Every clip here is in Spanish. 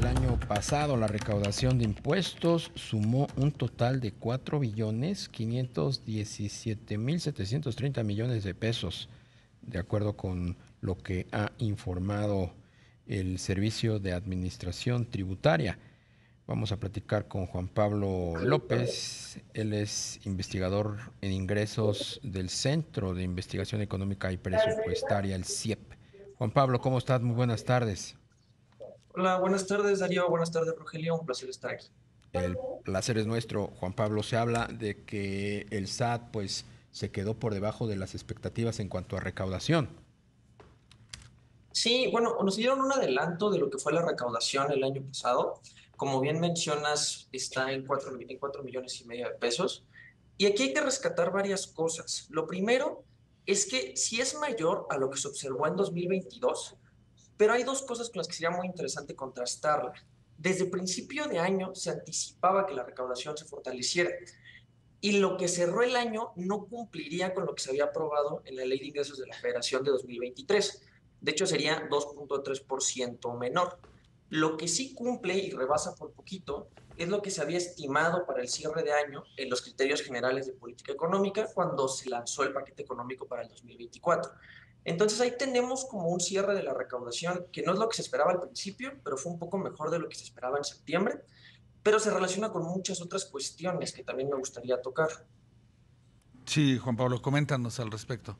El año pasado la recaudación de impuestos sumó un total de 4.517.730 millones de pesos, de acuerdo con lo que ha informado el Servicio de Administración Tributaria. Vamos a platicar con Juan Pablo López. Él es investigador en ingresos del Centro de Investigación Económica y Presupuestaria, el CIEP. Juan Pablo, ¿cómo estás? Muy buenas tardes. Hola, buenas tardes Darío, buenas tardes Rogelio, un placer estar aquí. El placer es nuestro, Juan Pablo. Se habla de que el SAT pues se quedó por debajo de las expectativas en cuanto a recaudación. Sí, bueno, nos dieron un adelanto de lo que fue la recaudación el año pasado. Como bien mencionas, está en 4,5 millones de pesos. Y aquí hay que rescatar varias cosas. Lo primero es que sí es mayor a lo que se observó en 2022, pero hay dos cosas con las que sería muy interesante contrastarla. Desde principio de año se anticipaba que la recaudación se fortaleciera. Y lo que cerró el año no cumpliría con lo que se había aprobado en la Ley de Ingresos de la Federación de 2023. De hecho, sería 2,3% menor. Lo que sí cumple y rebasa por poquito es lo que se había estimado para el cierre de año en los criterios generales de política económica cuando se lanzó el paquete económico para el 2024. Entonces ahí tenemos como un cierre de la recaudación que no es lo que se esperaba al principio, pero fue un poco mejor de lo que se esperaba en septiembre, pero se relaciona con muchas otras cuestiones que también me gustaría tocar. Sí, Juan Pablo, coméntanos al respecto.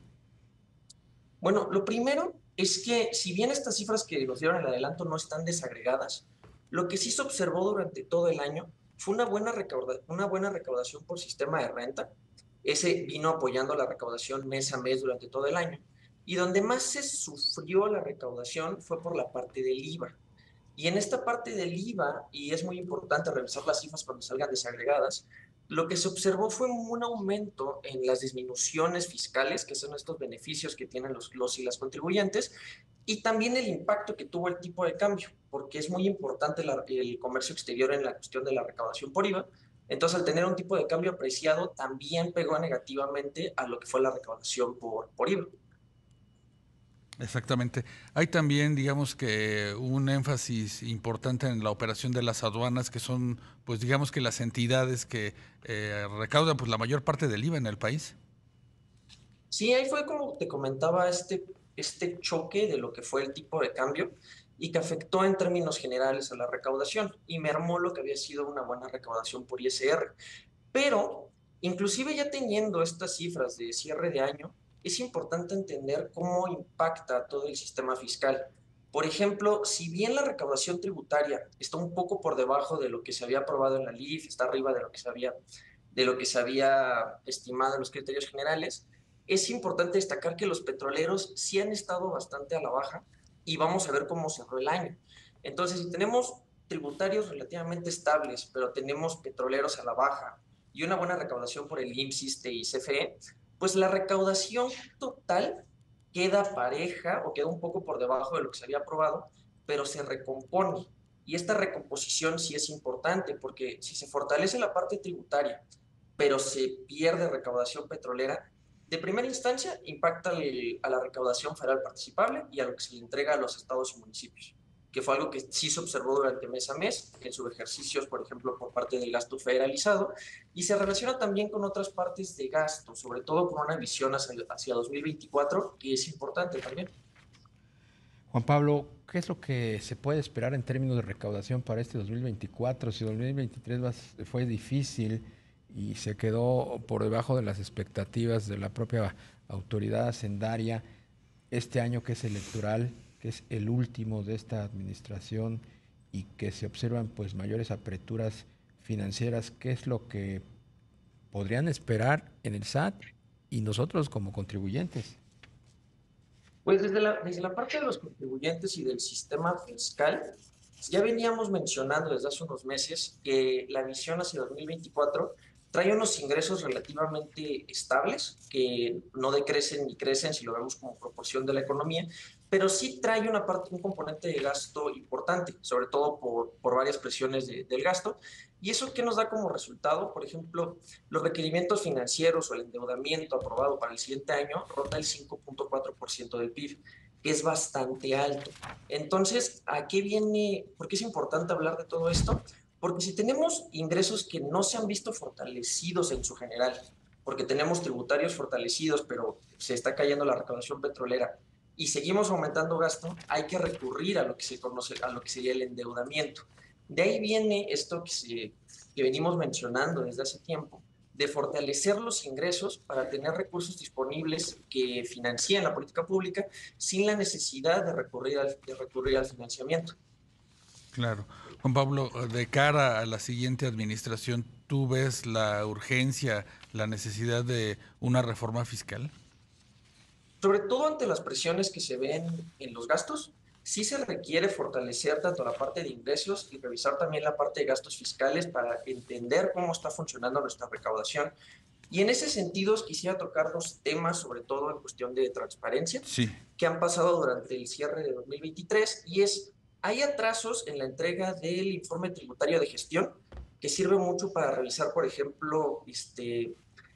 Bueno, lo primero es que si bien estas cifras que nos dieron el adelanto no están desagregadas, lo que sí se observó durante todo el año fue una buena recaudación por sistema de renta. Ese vino apoyando la recaudación mes a mes durante todo el año. Y donde más se sufrió la recaudación fue por la parte del IVA. Y en esta parte del IVA, y es muy importante revisar las cifras cuando salgan desagregadas, lo que se observó fue un aumento en las disminuciones fiscales, que son estos beneficios que tienen los y las contribuyentes, y también el impacto que tuvo el tipo de cambio, porque es muy importante el comercio exterior en la cuestión de la recaudación por IVA. Entonces, al tener un tipo de cambio apreciado, también pegó negativamente a lo que fue la recaudación por IVA. Exactamente. Hay también, digamos que un énfasis importante en la operación de las aduanas, que son, pues digamos que las entidades que recaudan pues la mayor parte del IVA en el país. Sí, ahí fue como te comentaba este choque de lo que fue el tipo de cambio y que afectó en términos generales a la recaudación y mermó lo que había sido una buena recaudación por ISR. Pero, inclusive ya teniendo estas cifras de cierre de año, es importante entender cómo impacta todo el sistema fiscal. Por ejemplo, si bien la recaudación tributaria está un poco por debajo de lo que se había aprobado en la LIF, está arriba de lo que se había estimado en los criterios generales, es importante destacar que los petroleros sí han estado bastante a la baja y vamos a ver cómo cerró el año. Entonces, si tenemos tributarios relativamente estables, pero tenemos petroleros a la baja y una buena recaudación por el IMSS, ISSSTE y CFE, pues la recaudación total queda pareja o queda un poco por debajo de lo que se había aprobado, pero se recompone. Y esta recomposición sí es importante porque si se fortalece la parte tributaria, pero se pierde recaudación petrolera, de primera instancia impacta a la recaudación federal participable y a lo que se le entrega a los estados y municipios, que fue algo que sí se observó durante mes a mes en sus ejercicios, por ejemplo, por parte del gasto federalizado, y se relaciona también con otras partes de gasto, sobre todo con una visión hacia 2024, que es importante también. Juan Pablo, ¿qué es lo que se puede esperar en términos de recaudación para este 2024? Si 2023 fue difícil y se quedó por debajo de las expectativas de la propia autoridad hacendaria, este año que es electoral, que es el último de esta administración y que se observan pues mayores aperturas financieras, ¿qué es lo que podrían esperar en el SAT y nosotros como contribuyentes? Pues desde la parte de los contribuyentes y del sistema fiscal, ya veníamos mencionando desde hace unos meses que la visión hacia 2024 trae unos ingresos relativamente estables, que no decrecen ni crecen si lo vemos como proporción de la economía, pero sí trae una parte, un componente de gasto importante, sobre todo por varias presiones del gasto. ¿Y eso qué nos da como resultado? Por ejemplo, los requerimientos financieros o el endeudamiento aprobado para el siguiente año ronda el 5,4% del PIB. que es bastante alto. Entonces, ¿a qué viene? ¿Por qué es importante hablar de todo esto? Porque si tenemos ingresos que no se han visto fortalecidos en su general, porque tenemos tributarios fortalecidos, pero se está cayendo la recaudación petrolera y seguimos aumentando gasto, hay que recurrir a lo que se conoce, a lo que sería el endeudamiento. De ahí viene esto que venimos mencionando desde hace tiempo, de fortalecer los ingresos para tener recursos disponibles que financien la política pública sin la necesidad de recurrir al financiamiento. Claro. Juan Pablo, de cara a la siguiente administración, ¿tú ves la urgencia, la necesidad de una reforma fiscal? Sobre todo ante las presiones que se ven en los gastos, sí se requiere fortalecer tanto la parte de ingresos y revisar también la parte de gastos fiscales para entender cómo está funcionando nuestra recaudación. Y en ese sentido, quisiera tocar dos temas, sobre todo en cuestión de transparencia, Sí. que han pasado durante el cierre de 2023, y hay atrasos en la entrega del informe tributario de gestión, que sirve mucho para revisar, por ejemplo,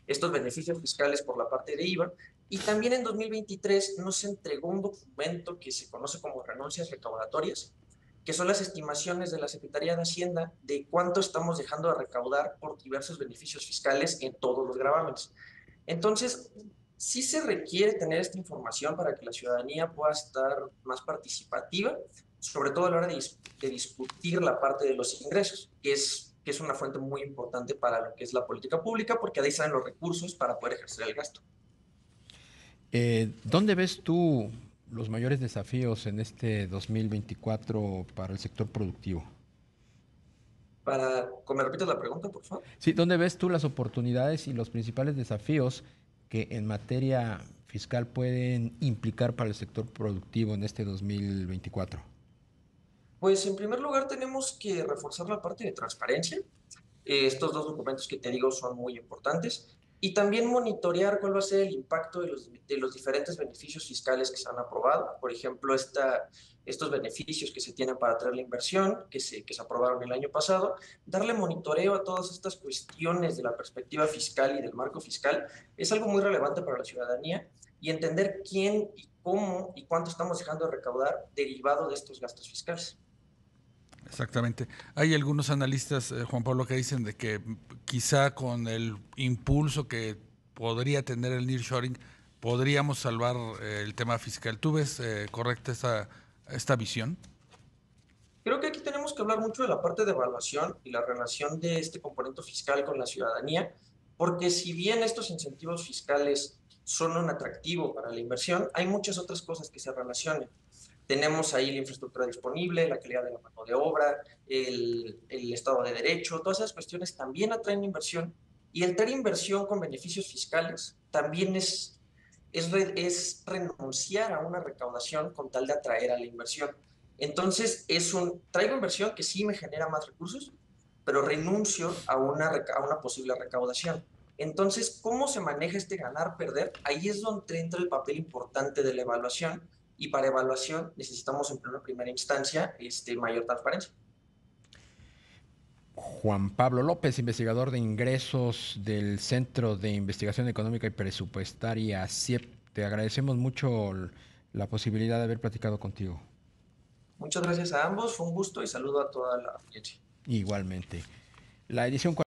estos beneficios fiscales por la parte de IVA, y también en 2023 no se entregó un documento que se conoce como renuncias recaudatorias, que son las estimaciones de la Secretaría de Hacienda de cuánto estamos dejando de recaudar por diversos beneficios fiscales en todos los gravámenes. Entonces, sí se requiere tener esta información para que la ciudadanía pueda estar más participativa, sobre todo a la hora de discutir la parte de los ingresos, que es una fuente muy importante para lo que es la política pública, porque de ahí salen los recursos para poder ejercer el gasto. ¿Dónde ves tú los mayores desafíos en este 2024 para el sector productivo? ¿Me repites la pregunta, por favor? Sí, ¿dónde ves tú las oportunidades y los principales desafíos que en materia fiscal pueden implicar para el sector productivo en este 2024? Pues en primer lugar tenemos que reforzar la parte de transparencia. Estos dos documentos que te digo son muy importantes. Y también monitorear cuál va a ser el impacto de los diferentes beneficios fiscales que se han aprobado. Por ejemplo, estos beneficios que se tienen para atraer la inversión, que se aprobaron el año pasado. Darle monitoreo a todas estas cuestiones de la perspectiva fiscal y del marco fiscal es algo muy relevante para la ciudadanía, y entender quién y cómo y cuánto estamos dejando de recaudar derivado de estos gastos fiscales. Exactamente. Hay algunos analistas, Juan Pablo, que dicen de que quizá con el impulso que podría tener el nearshoring podríamos salvar el tema fiscal. ¿Tú ves correcta esta visión? Creo que aquí tenemos que hablar mucho de la parte de evaluación y la relación de este componente fiscal con la ciudadanía, porque si bien estos incentivos fiscales son un atractivo para la inversión, hay muchas otras cosas que se relacionan. Tenemos ahí la infraestructura disponible, la calidad de la mano de obra, el Estado de Derecho, todas esas cuestiones también atraen inversión, y el traer inversión con beneficios fiscales también es renunciar a una recaudación con tal de atraer a la inversión. Entonces, traigo inversión que sí me genera más recursos, pero renuncio a una posible recaudación. Entonces, ¿cómo se maneja este ganar-perder? Ahí es donde entra el papel importante de la evaluación, y para evaluación necesitamos en una primera instancia mayor transparencia. Juan Pablo López, investigador de ingresos del Centro de Investigación Económica y Presupuestaria, CIEP. Te agradecemos mucho la posibilidad de haber platicado contigo. Muchas gracias a ambos, fue un gusto y saludo a toda la audiencia. Igualmente. La edición